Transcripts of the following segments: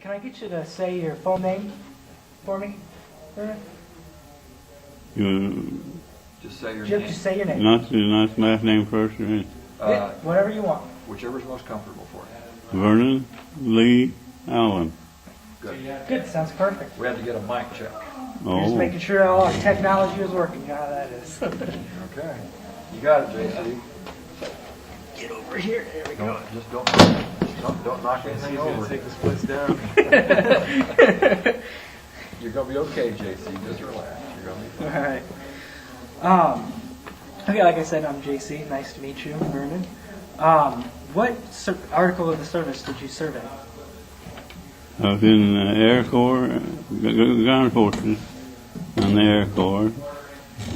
can I get you to say your full name for me? You Just say your Jim, name. just say your name. not the last name first or anything. Yeah, whatever you want. Whichever's most comfortable for you. Vernon Lee Allen. Good. Good, sounds perfect. We had to get a mic check. Just Oh, making sure all our technology is working. You know how that is. Okay. You got it, JC. Get over here. There we go. Don't knock anything over. Take this place down. You're gonna be okay, JC. Just relax. You're gonna be fine. All right. Okay, like I said, I'm JC. Nice to meet you, Vernon. What article of the service did you serve in? I was in the Air Corps, ground forces on the Air Corps,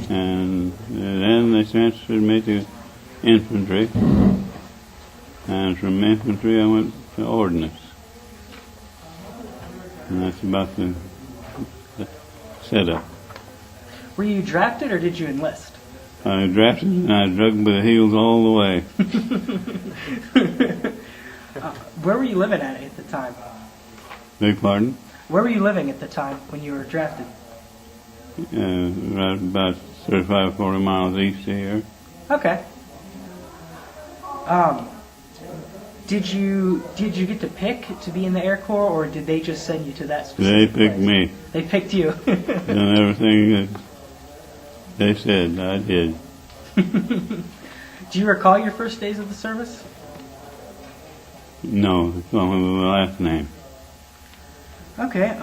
and then they transferred me to infantry, and from infantry I went to ordnance, and that's about the setup. Were you drafted or did you enlist? I drafted and I drugged by the heels all the way. Where were you living at the time? Beg pardon? Where were you living at the time when you were drafted? Right about 35, 40 miles east of here. Okay. Did you get to pick to be in the Air Corps, or did they just send you to that They specific picked place? me. They picked you. And everything that they said, I did. Do you recall your first days of the service? No, it's only the last name. Okay.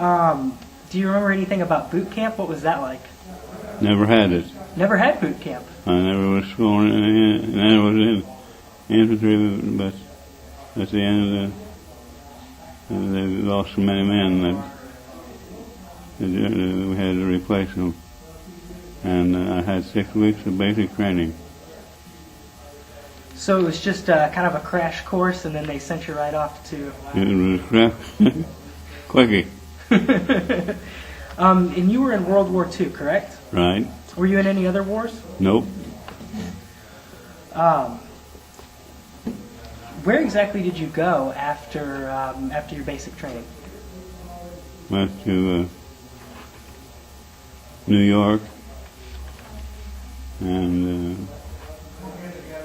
Do you remember anything about boot camp? What was that like? Never had it. Never had boot camp. I never was sworn in, and I was in infantry, but at the end of they lost so many men that we had to replace them. And I had 6 weeks of basic training. So it was just kind of a crash course, and then they sent you right off to. It was crap, quickie, And you were in World War II, correct? right? Were you in any other wars? Nope. Where exactly did you go after your basic training? Went to New York, and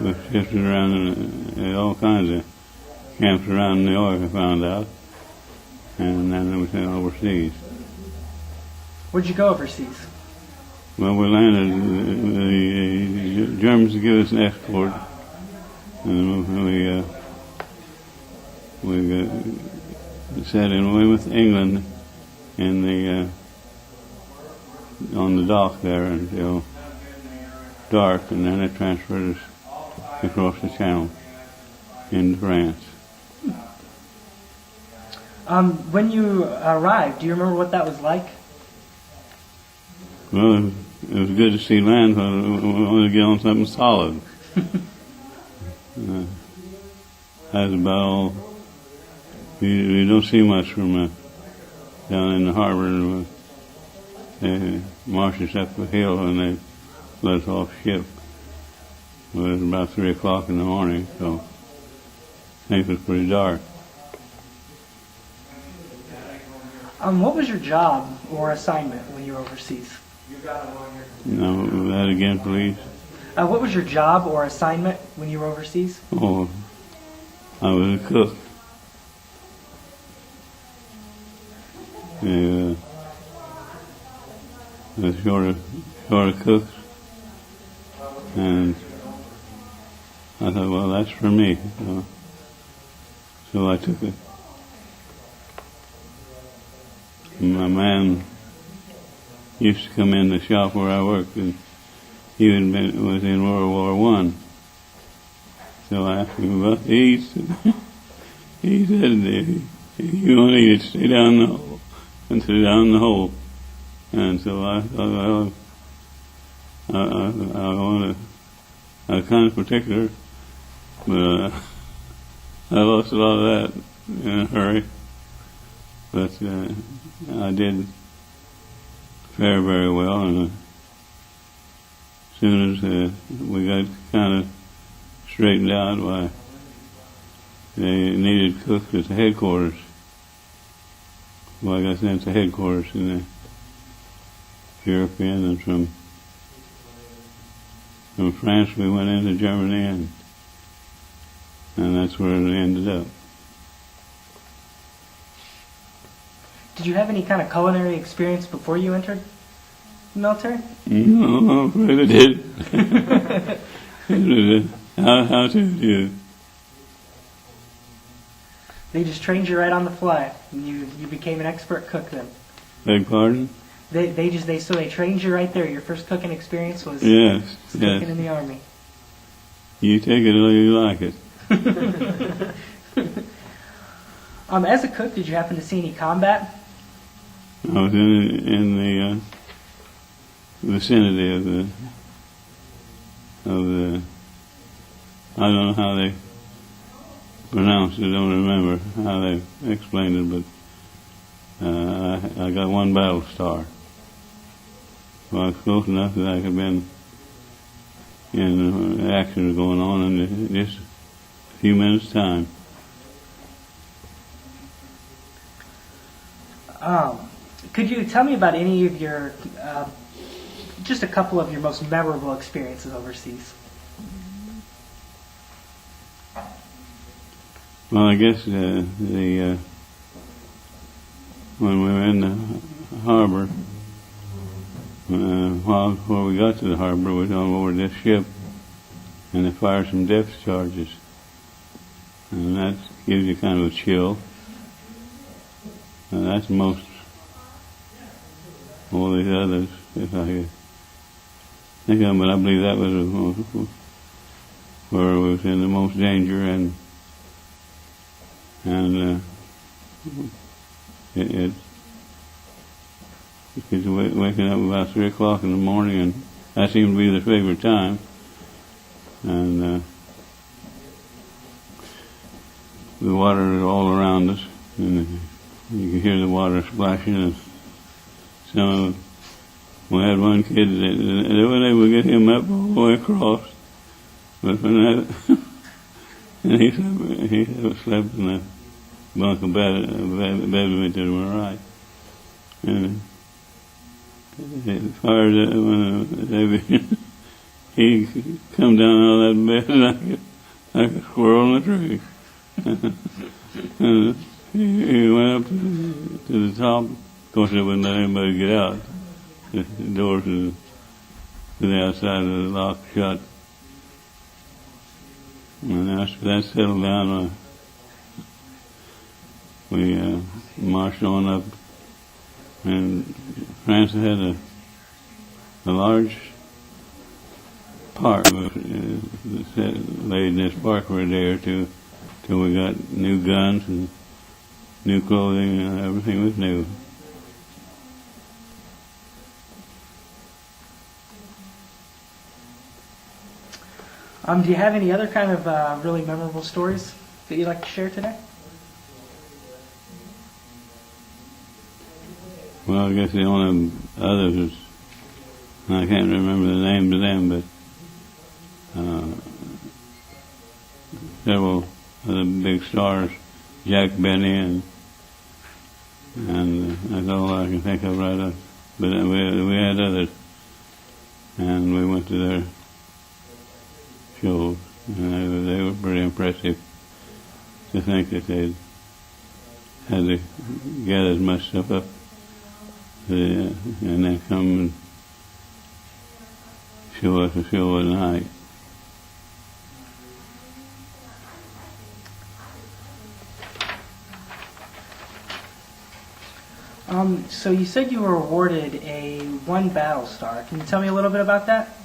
was shifted around in all kinds of camps around New York, I found out, and then I was sent overseas. Where'd you go overseas? Well, we landed, the Germans gave us an escort, and we sat in Weymouth, England, in the on the dock there until dark, and then it transferred us across the channel into France. When you arrived, do you remember what that was like? Well, it was good to see land, but we wanted to get on something solid. That's about all. You don't see much from down in the harbor. They marched us up the hill and they let us off ship. It was about 3 o'clock in the morning, so things was pretty dark. What was your job or assignment when you were overseas? Now, that again, please. What was your job or assignment when you were overseas? Oh, I was a cook. The short of cooks, and I thought, well, that's for me. So I took it. My man used to come in the shop where I worked, and he was in World War I. So I asked him about these. He said, you don't need to stay down the hole and sit down in the hole. And so I thought, well, I was kind of particular, but I lost a lot of that in a hurry. But I did fare very well, and as soon as we got kind of straightened out, why they needed cooks at the headquarters. well, I got sent to headquarters in the European, and from France we went into Germany, and that's where it ended up. Did you have any kind of culinary experience before you entered the military? No, I'm afraid I did. How to do? They just trained you right on the fly, and you became an expert cook then. Beg pardon? They trained you right there. Your first cooking experience was Yes, cooking yes. in the Army. You take it or you like it. As a cook, did you happen to see any combat? I was in the vicinity of the. I don't know how they pronounced it. I don't remember how they explained it, but I got one battle star. Well, I was close enough that I could have been in action going on in just a few minutes' time. Could you tell me about any of your, just a couple of your most memorable experiences overseas? Well, I guess when we were in the harbor, before we got to the harbor, we was on board this ship, and they fired some depth charges, and that gives you kind of a chill. And that's most all these others, if I could think of them, but I believe that was where we was in the most danger, and it's waking up about 3 o'clock in the morning, and that seemed to be the favorite time, and the water is all around us, and you can hear the water splashing, and we had one kid that they weren't able to get him up all the way across, but when that, and he slept in the bunk of bed with me to my right, and as far as he come down out of that bed like a squirrel in a tree. And he went up to the top. Of course, they wouldn't let anybody get out. The doors to the outside of the lock shut. And after that settled down, we marched on up. And France had a large park laid in this park for a day or two till we got new guns and new clothing, and everything was new. Do you have any other kind of really memorable stories that you'd like to share today? Well, I guess the only others is, I can't remember the names of them, but several of the big stars, Jack Benny, and that's all I can think of right up. But we had others, and we went to their shows, and they were pretty impressive to think that they had to gather as much stuff up and then come and show us a show at night. So you said you were awarded one battle star. Can you tell me a little bit about that?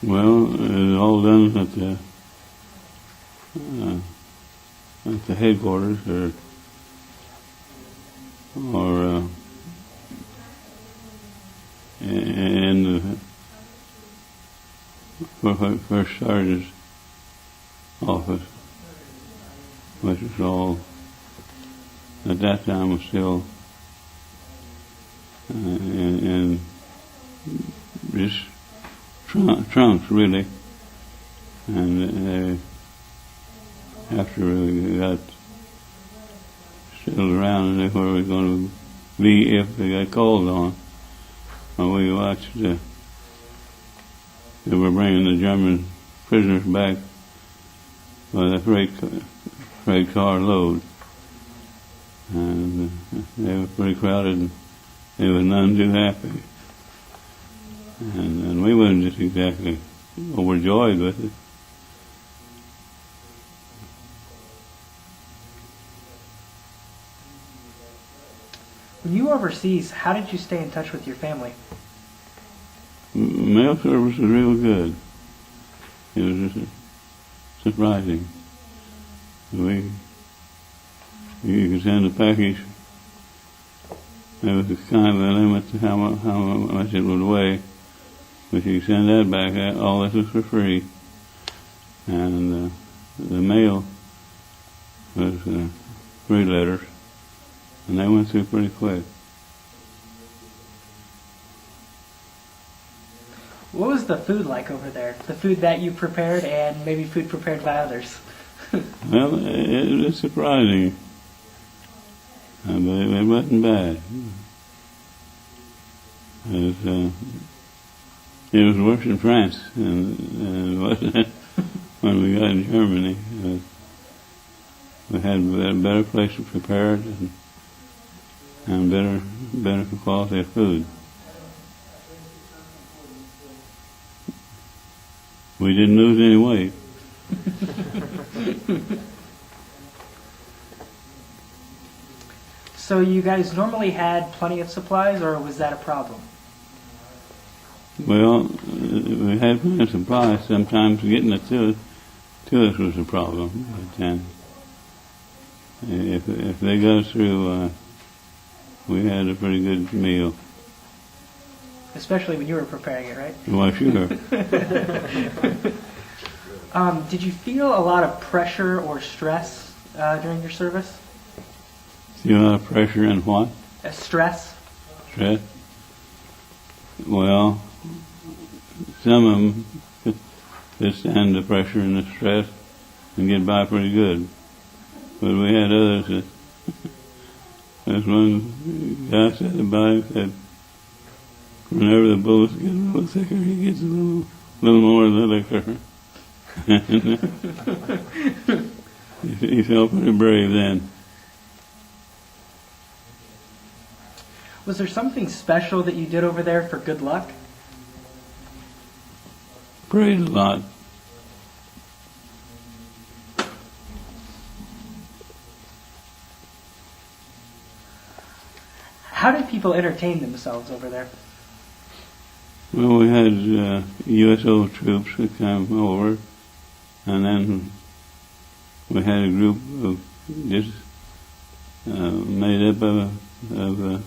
Well, it was all done at the headquarters, or in the first sergeant's office, which was all at that time was still in just trunks really, and after we got settled around and knew where we were going to be if they got called on. While we watched, they were bringing the German prisoners back by the freight car load. And they were pretty crowded, and there was none too happy. And we wasn't just exactly overjoyed with it. When you were overseas, how did you stay in touch with your family? Mail service was real good. It was just surprising. You could send a package. There was kind of a limit to how much it would weigh, but you could send that back. All this was for free. And the mail was 3 letters, and they went through pretty quick. What was the food like over there? The food that you prepared and maybe food prepared by others? Well, it was surprising, but it wasn't bad. It was worse in France and it wasn't when we got in Germany. We had a better place to prepare it and better quality of food. We didn't lose any weight. So you guys normally had plenty of supplies, or was that a problem? Well, we had plenty of supplies. Sometimes getting it to us was a problem. But then, if they got us through, we had a pretty good meal. Especially when you were preparing it, right? Well, sure. Did you feel a lot of pressure or stress during your service? See a lot of pressure and what? Stress? Stress? Well, some of them could stand the pressure and the stress and get by pretty good. But we had others that, as one guy said about him, said, whenever the bullets get a little thicker, he gets a little more of the liquor. He felt pretty brave then. Was there something special that you did over there for good luck? Prayed a lot. How did people entertain themselves over there? Well, we had USO troops that came over, and then we had a group of just made up of the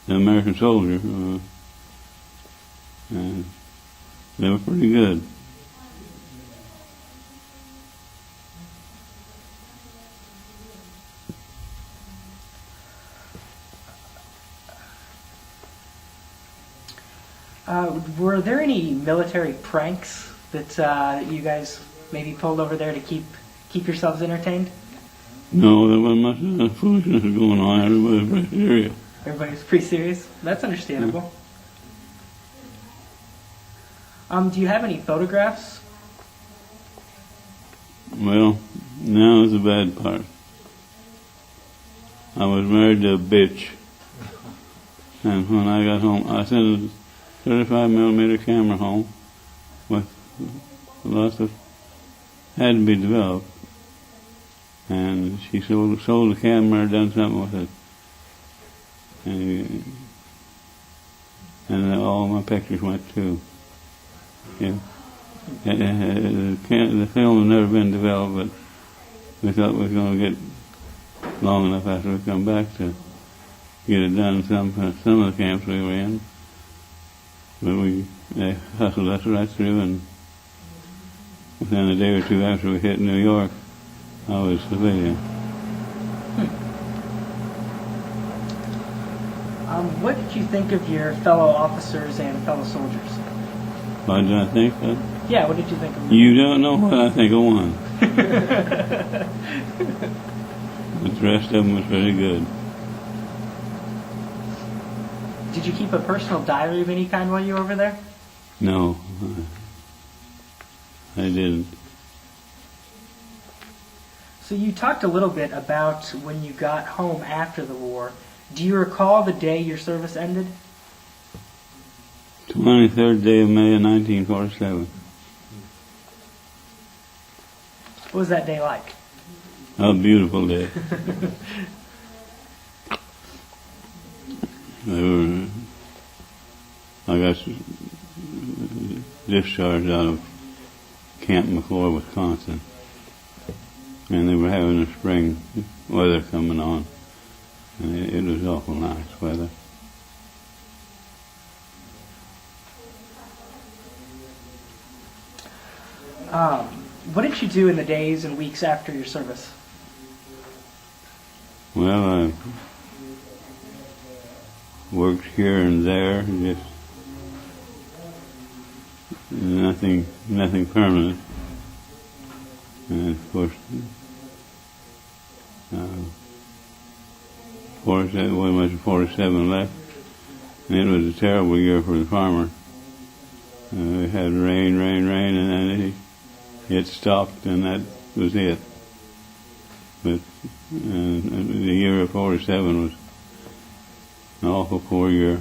American soldiers, and they were pretty good. Were there any military pranks that you guys maybe pulled over there to keep yourselves entertained? No, there wasn't much foolishness going on. Everybody was pretty serious. Everybody's pretty serious? That's understandable. Do you have any photographs? Well, now is the bad part. I was married to a bitch, and when I got home, I sent a 35mm camera home with lots of, had to be developed, and she sold the camera, done something with it, and all my pictures went too. Yeah. The film had never been developed, but we thought we were going to get long enough after we come back to get it done in some of the camps we were in. But they hustled us right through, and within a day or two after we hit New York, I was civilian. What did you think of your fellow officers and fellow soldiers? What did I think? Yeah, what did you think of them? You don't know what I think of one. but the rest of them was pretty good. Did you keep a personal diary of any kind while you were over there? No, I didn't. So you talked a little bit about when you got home after the war. Do you recall the day your service ended? 23rd day of May of 1947. What was that day like? A beautiful day. I got discharged out of Camp McClure, Wisconsin, and they were having the spring weather coming on, and it was awful nice weather. What did you do in the days and weeks after your service? Well, I worked here and there, just nothing permanent. And of course, 47 left, and it was a terrible year for the farmer. We had rain, and then it stopped, and that was it. But the year of 47 was an awful poor year.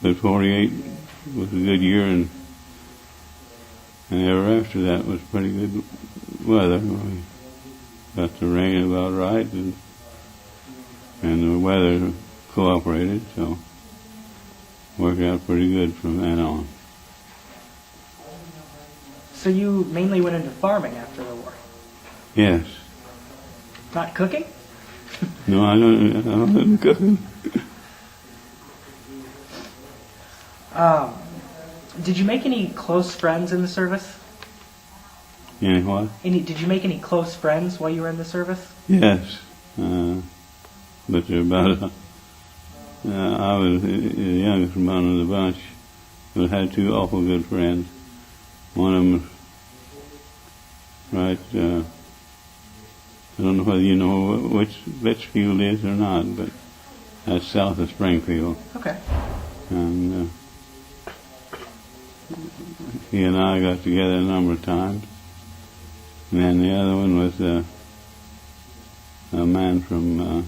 But 48 was a good year, and ever after that was pretty good weather. We got the rain about right, and the weather cooperated, so worked out pretty good from then on. So you mainly went into farming after the war? Yes. Not cooking? No, I don't cook. Did you make any close friends in the service? Any what? Did you make any close friends while you were in the service? Yes. But they're about I was the youngest one of the bunch, but I had two awful good friends. One of them was right, I don't know whether you know which Litchfield is or not, but that's south of Springfield. Okay. And he and I got together a number of times. And then the other one was a man from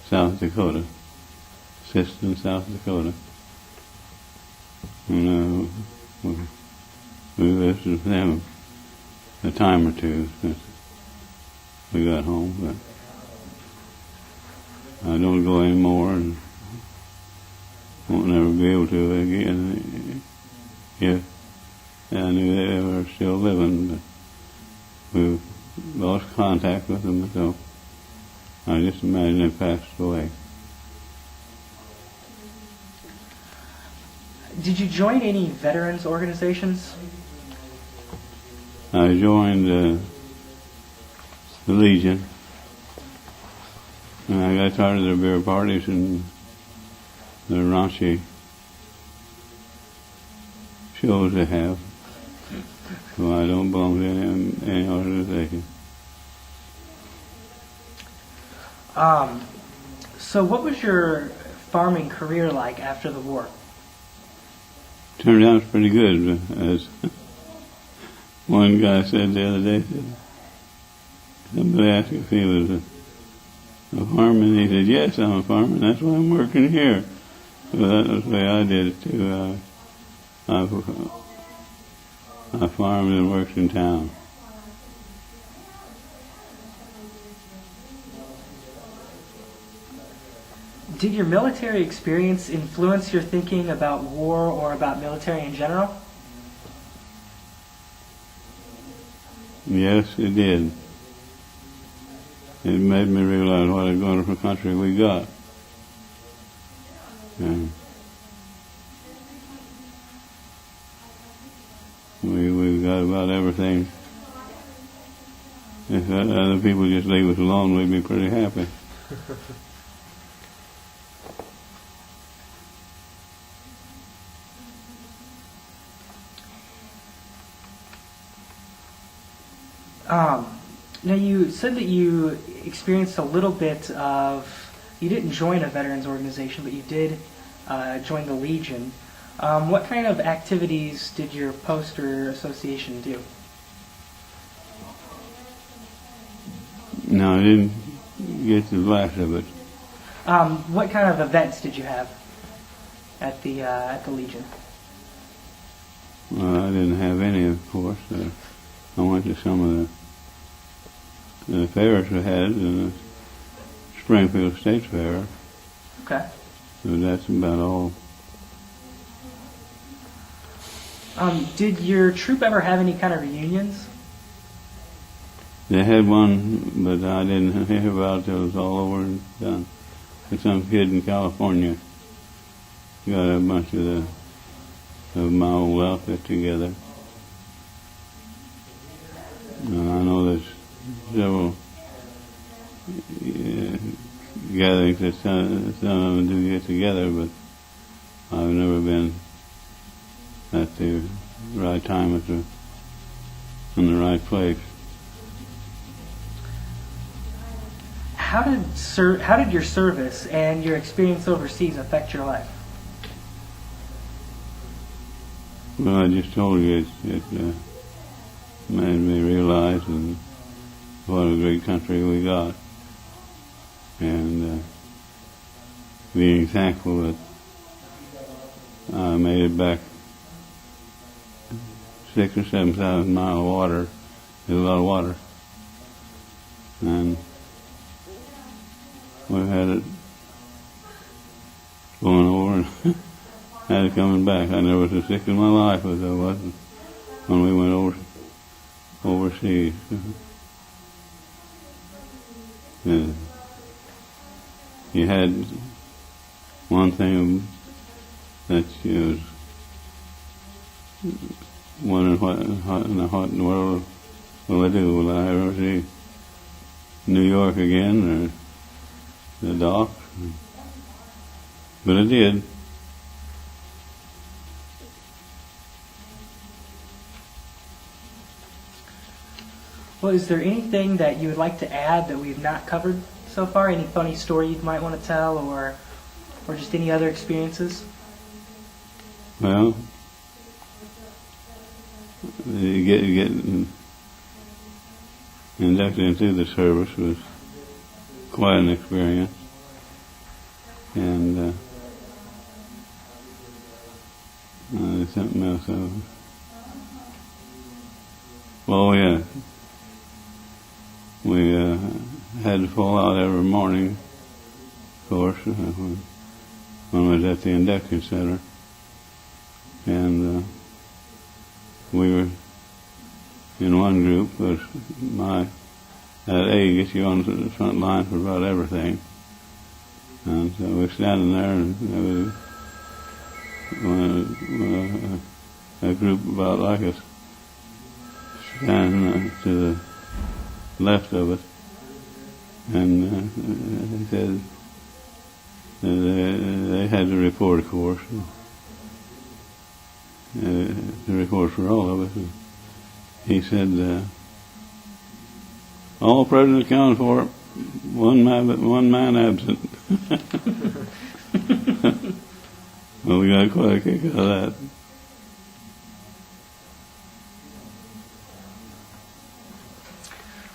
South Dakota, Siston, South Dakota. And we visited them a time or two since we got home, but I don't go anymore and won't never be able to again if I knew they were still living, but we lost contact with them, so I just imagine they passed away. Did you join any veterans organizations? I joined the Legion, and I got tired of their beer parties and their raunchy shows they have, so I don't belong to any organization. So what was your farming career like after the war? Turned out pretty good, as one guy said the other day. Somebody asked if he was a farmer, and he said, "Yes, I'm a farmer, and that's why I'm working here." So that was the way I did it too. I farmed and worked in town. Did your military experience influence your thinking about war or about military in general? Yes, it did. It made me realize what a wonderful country we got. And we've got about everything. If other people just leave us alone, we'd be pretty happy. Now, you said that you experienced a little bit of, you didn't join a veterans organization, but you did join the Legion. What kind of activities did your post or association do? No, I didn't get the last of it. What kind of events did you have at the Legion? Well, I didn't have any, of course. I went to some of the fairs we had, the Springfield State Fair. Okay. So that's about all. Did your troop ever have any kind of reunions? They had one, but I didn't hear about it till it was all over and done. And some kid in California got a bunch of my old outfit together. And I know there's several gatherings that some of them do get together, but I've never been at the right time in the right place. How did your service and your experience overseas affect your life? Well, I just told you it made me realize what a great country we got, and being thankful that I made it back 6,000 or 7,000 miles of water. There's a lot of water, and we had it going over and had it coming back. I never was so sick in my life as I was when we went overseas. You had one thing that you was wondering what in the world will I do? Will I ever see New York again or the docks? But I did. Well, is there anything that you would like to add that we've not covered so far? Any funny story you might want to tell, or just any other experiences? Well, getting inducted into the service was quite an experience, and there's something else. Oh yeah, we had to fall out every morning, of course, when I was at the induction center, and we were in one group, but that A gets you on the front line for about everything. And so we're standing there, and a group about like us standing to the left of us, and they said they had to report, of course, the report for all of us. He said, all present accounted for, one man absent. Well, we got quite a kick out of that.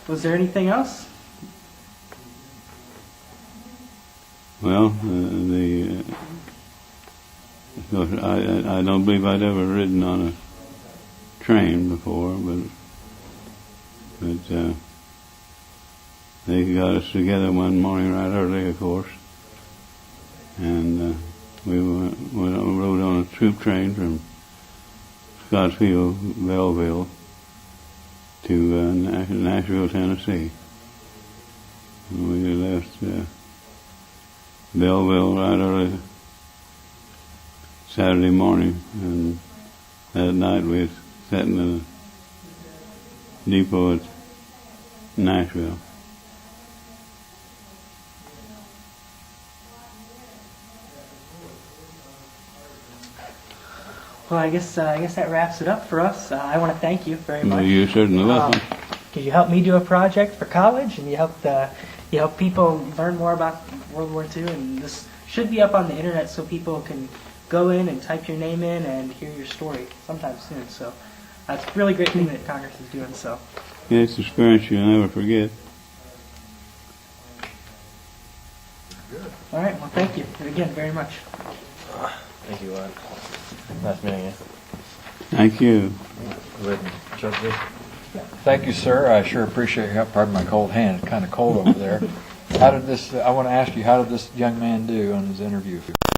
Was there anything else? Well, of course, I don't believe I'd ever ridden on a train before, but they got us together one morning right early, of course, and we rode on a troop train from Scottsfield, Belleville, to Nashville, Tennessee. And we left Belleville right early Saturday morning, and that night we was sitting in a depot at Nashville. Well, I guess that wraps it up for us. I want to thank you very much. You certainly welcome. because you helped me do a project for college, and you help people learn more about World War II, and this should be up on the internet so people can go in and type your name in and hear your story sometime soon. So that's a really great thing that Congress is doing. So Yeah, it's an experience you'll never forget. all right, well, thank you again very much. Thank you, Lon. Nice meeting you. Thank you. Go ahead and shut this. Thank you, sir. I sure appreciate your help. Pardon my cold hand. It's kind of cold over there. I want to ask you, how did this young man do on his interview?